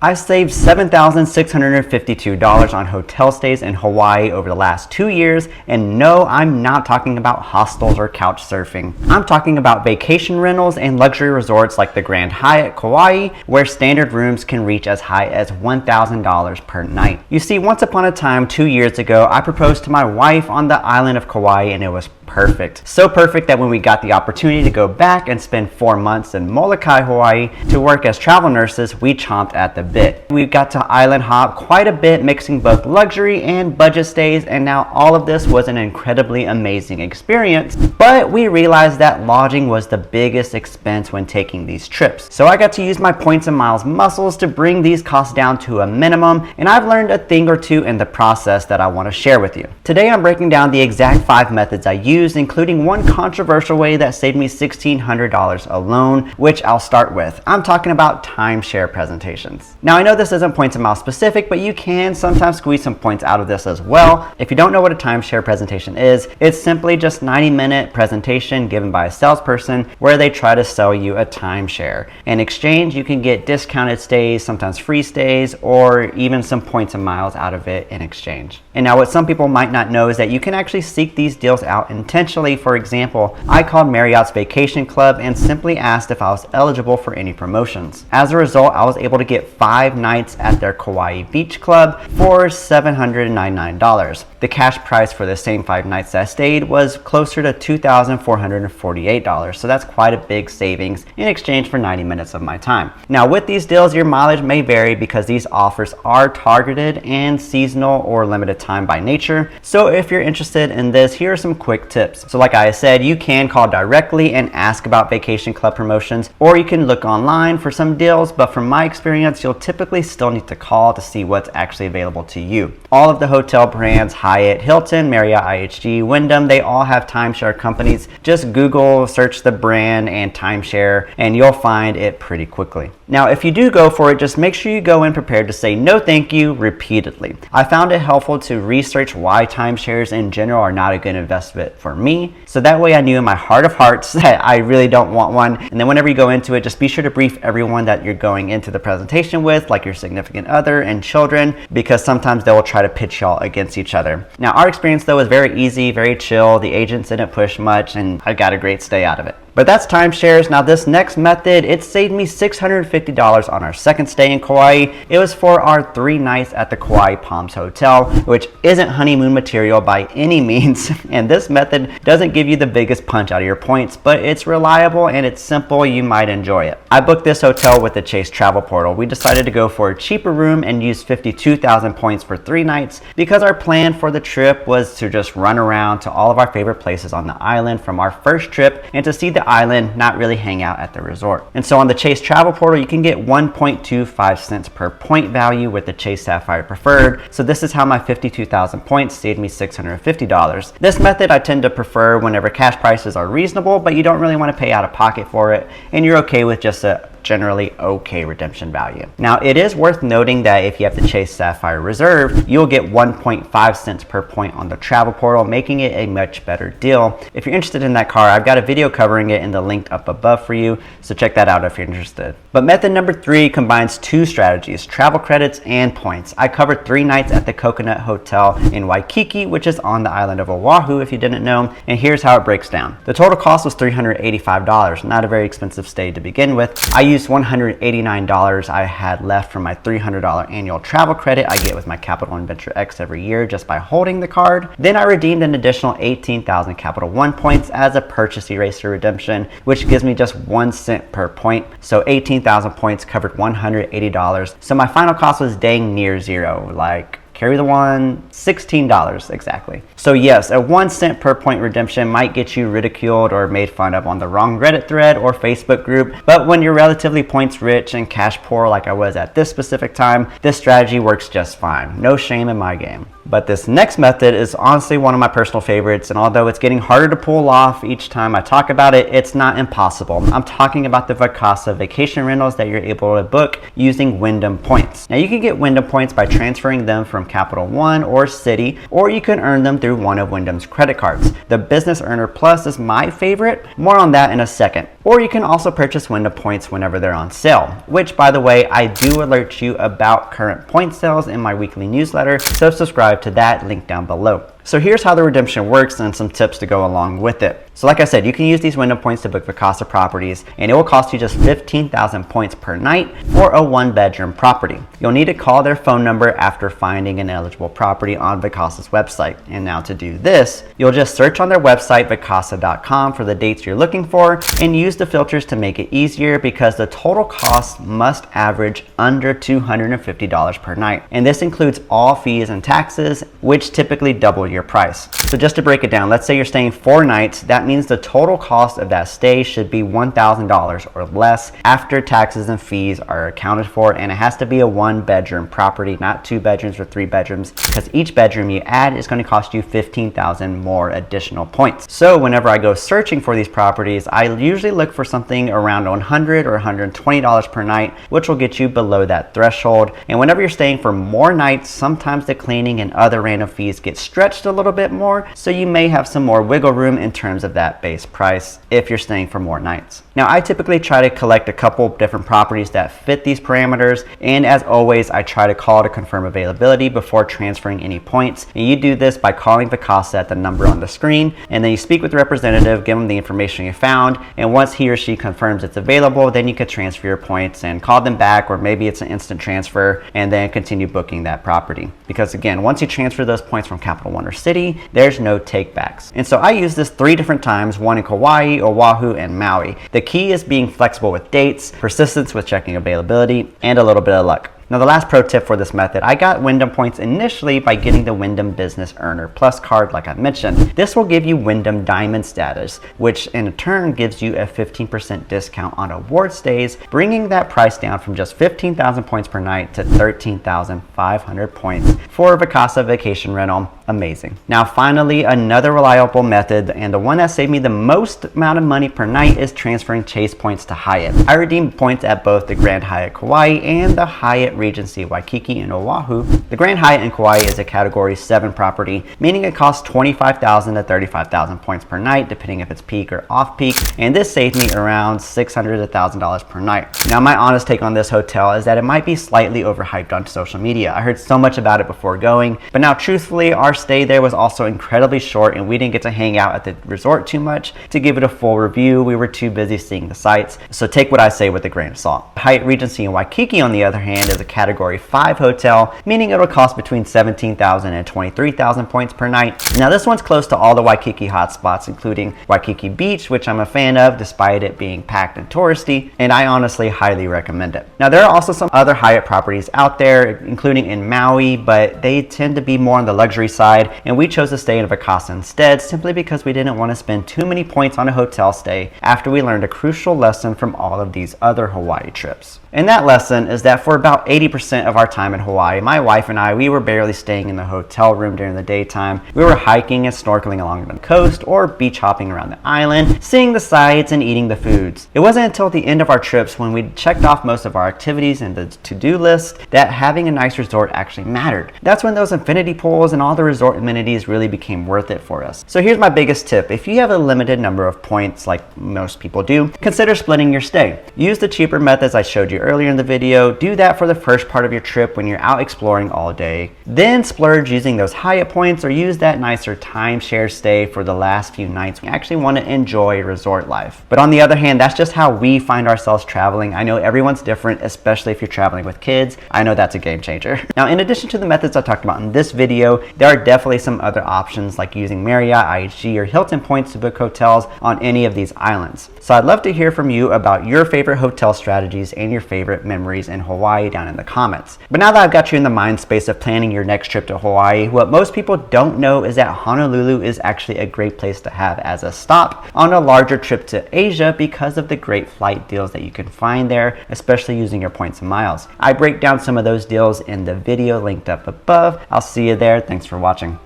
I saved $7,652 on hotel stays in Hawaii over the last 2 years, and no, I'm not talking about hostels or couch surfing. I'm talking about vacation rentals and luxury resorts like the Grand Hyatt Kauai, where standard rooms can reach as high as $1,000 per night. You see, once upon a time 2 years ago, I proposed to my wife on the island of Kauai, and it was perfect. So perfect that when we got the opportunity to go back and spend 4 months in Molokai, Hawaii to work as travel nurses, we chomped at the bit. We got to island hop quite a bit, mixing both luxury and budget stays, and now all of this was an incredibly amazing experience. But we realized that lodging was the biggest expense when taking these trips. So I got to use my points and miles muscles to bring these costs down to a minimum, and I've learned a thing or two in the process that I want to share with you. Today I'm breaking down the exact 5 methods I used, including one controversial way that saved me $1,600 alone, which I'll start with. I'm talking about timeshare presentations. Now I know this isn't points and miles specific, but you can sometimes squeeze some points out of this as well. If you don't know what a timeshare presentation is, it's simply just 90-minute presentation given by a salesperson where they try to sell you a timeshare. In exchange, you can get discounted stays, sometimes free stays, or even some points and miles out of it in exchange. And now what some people might not know is that you can actually seek these deals out intentionally. For example, I called Marriott's Vacation Club and simply asked if I was eligible for any promotions. As a result, I was able to get 5 nights at their Kauai Beach Club for $799. The cash price for the same 5 nights that I stayed was closer to $2,448, so that's quite a big savings in exchange for 90 minutes of my time. Now with these deals, your mileage may vary because these offers are targeted and seasonal or limited time by nature. So if you're interested in this, here are some quick tips. So like I said, you can call directly and ask about vacation club promotions, or you can look online for some deals, but from my experience, you'll typically still need to call to see what's actually available to you. All of the hotel brands, Hyatt, Hilton, Marriott, IHG, Wyndham, they all have timeshare companies. Just Google, search the brand and timeshare, and you'll find it pretty quickly. Now, if you do go for it, just make sure you go in prepared to say no thank you repeatedly. I found it helpful to research why timeshares in general are not a good investment for me, so that way I knew in my heart of hearts that I really don't want one. And then whenever you go into it, just be sure to brief everyone that you're going into the presentation with, like your significant other and children, because sometimes they will try to pitch y'all against each other. Now our experience though was very easy, very chill. The agents didn't push much, and I got a great stay out of it. But that's timeshares. Now this next method, it saved me $650 on our second stay in Kauai. It was for our 3 nights at the Kauai Palms Hotel, which isn't honeymoon material by any means. And this method doesn't give you the biggest punch out of your points, but it's reliable and it's simple. You might enjoy it. I booked this hotel with the Chase Travel Portal. We decided to go for a cheaper room and use 52,000 points for 3 nights because our plan for the trip was to just run around to all of our favorite places on the island from our first trip and to see the island, not really hang out at the resort. And so on the Chase Travel Portal, you can get 1.25 cents per point value with the Chase Sapphire Preferred. So this is how my 52,000 points saved me $650. This method I tend to prefer whenever cash prices are reasonable, but you don't really want to pay out of pocket for it, and you're okay with just a generally okay redemption value. Now it is worth noting that if you have the Chase Sapphire Reserve, you'll get 1.5 cents per point on the travel portal, making it a much better deal. If you're interested in that car, I've got a video covering it in the link up above for you, so check that out if you're interested. But method number 3 combines 2 strategies, travel credits and points. I covered 3 nights at the Coconut Hotel in Waikiki, which is on the island of Oahu if you didn't know, and here's how it breaks down. The total cost was $385, not a very expensive stay to begin with. I used $189 I had left from my $300 annual travel credit I get with my Capital One Venture X every year just by holding the card. Then I redeemed an additional 18,000 Capital One points as a purchase eraser redemption, which gives me just 1 cent per point. So 18,000 points covered $180. So my final cost was dang near zero, like carry the one, $16 exactly. So yes, a 1 cent per point redemption might get you ridiculed or made fun of on the wrong Reddit thread or Facebook group, but when you're relatively points rich and cash poor like I was at this specific time, this strategy works just fine. No shame in my game. But this next method is honestly one of my personal favorites, and although it's getting harder to pull off each time I talk about it, it's not impossible. I'm talking about the Vacasa vacation rentals that you're able to book using Wyndham points. Now you can get Wyndham points by transferring them from Capital One or Citi, or you can earn them through one of Wyndham's credit cards. The Business Earner Plus is my favorite, more on that in a second. Or you can also purchase Wyndham points whenever they're on sale, which by the way, I do alert you about current point sales in my weekly newsletter, so subscribe to that, link down below. So here's how the redemption works and some tips to go along with it. So like I said, you can use these Wyndham points to book Vacasa properties, and it will cost you just 15,000 points per night for a 1-bedroom property. You'll need to call their phone number after finding an eligible property on Vacasa's website. And now to do this, you'll just search on their website, vacasa.com, for the dates you're looking for, and use the filters to make it easier because the total cost must average under $250 per night. And this includes all fees and taxes, which typically double your price. So just to break it down, let's say you're staying 4 nights. That means the total cost of that stay should be $1,000 or less after taxes and fees are accounted for, and it has to be a 1-bedroom property, not 2 bedrooms or 3 bedrooms, because each bedroom you add is going to cost you 15,000 more additional points. So whenever I go searching for these properties, I usually look for something around $100 or $120 per night, which will get you below that threshold. And whenever you're staying for more nights, sometimes the cleaning and other random fees get stretched a little bit more, so you may have some more wiggle room in terms of that base price if you're staying for more nights. Now I typically try to collect a couple different properties that fit these parameters, and as always I try to call to confirm availability before transferring any points. And you do this by calling Vacasa at the number on the screen, and then you speak with the representative, give them the information you found, and once he or she confirms it's available, then you can transfer your points and call them back, or maybe it's an instant transfer, and then continue booking that property. Because again, once you transfer those points from Capital One or Citi, there's no takebacks. And so I use this 3 different times, one in Kauai, Oahu, and Maui. The key is being flexible with dates, persistence with checking availability, and a little bit of luck. Now the last pro tip for this method, I got Wyndham points initially by getting the Wyndham Business Earner Plus card like I mentioned. This will give you Wyndham Diamond status, which in turn gives you a 15% discount on award stays, bringing that price down from just 15,000 points per night to 13,500 points for a Vacasa vacation rental. Amazing. Now finally, another reliable method, and the one that saved me the most amount of money per night, is transferring Chase points to Hyatt. I redeemed points at both the Grand Hyatt Kauai and the Hyatt Regency Waikiki in Oahu. The Grand Hyatt in Kauai is a Category 7 property, meaning it costs 25,000 to 35,000 points per night, depending if it's peak or off peak, and this saved me around $600 to $1,000 per night. Now my honest take on this hotel is that it might be slightly overhyped on social media. I heard so much about it before going, but now truthfully, our stay there was also incredibly short, and we didn't get to hang out at the resort too much to give it a full review. We were too busy seeing the sights, so take what I say with a grain of salt. Hyatt Regency in Waikiki, on the other hand, is a Category 5 hotel, meaning it'll cost between 17,000 and 23,000 points per night. Now this one's close to all the Waikiki hotspots, including Waikiki Beach, which I'm a fan of despite it being packed and touristy, and I honestly highly recommend it. Now there are also some other Hyatt properties out there, including in Maui, but they tend to be more on the luxury side, and we chose to stay in Vacasa instead, simply because we didn't want to spend too many points on a hotel stay after we learned a crucial lesson from all of these other Hawaii trips. And that lesson is that for about 80% of our time in Hawaii, my wife and I, we were barely staying in the hotel room during the daytime. We were hiking and snorkeling along the coast or beach hopping around the island, seeing the sights and eating the foods. It wasn't until the end of our trips, when we checked off most of our activities in the to-do list, that having a nice resort actually mattered. That's when those infinity pools and all the resort amenities really became worth it for us. So here's my biggest tip. If you have a limited number of points, like most people do, consider splitting your stay. Use the cheaper methods I showed you earlier in the video. Do that for the first part of your trip when you're out exploring all day. Then splurge using those Hyatt points, or use that nicer timeshare stay for the last few nights. We actually want to enjoy resort life. But on the other hand, that's just how we find ourselves traveling. I know everyone's different, especially if you're traveling with kids. I know that's a game changer. Now, in addition to the methods I talked about in this video, there are definitely some other options like using Marriott, IHG, or Hilton points to book hotels on any of these islands. So I'd love to hear from you about your favorite hotel strategies and your favorite memories in Hawaii down in the comments. But now that I've got you in the mind space of planning your next trip to Hawaii, what most people don't know is that Honolulu is actually a great place to have as a stop on a larger trip to Asia because of the great flight deals that you can find there, especially using your points and miles. I break down some of those deals in the video linked up above. I'll see you there. Thanks for watching.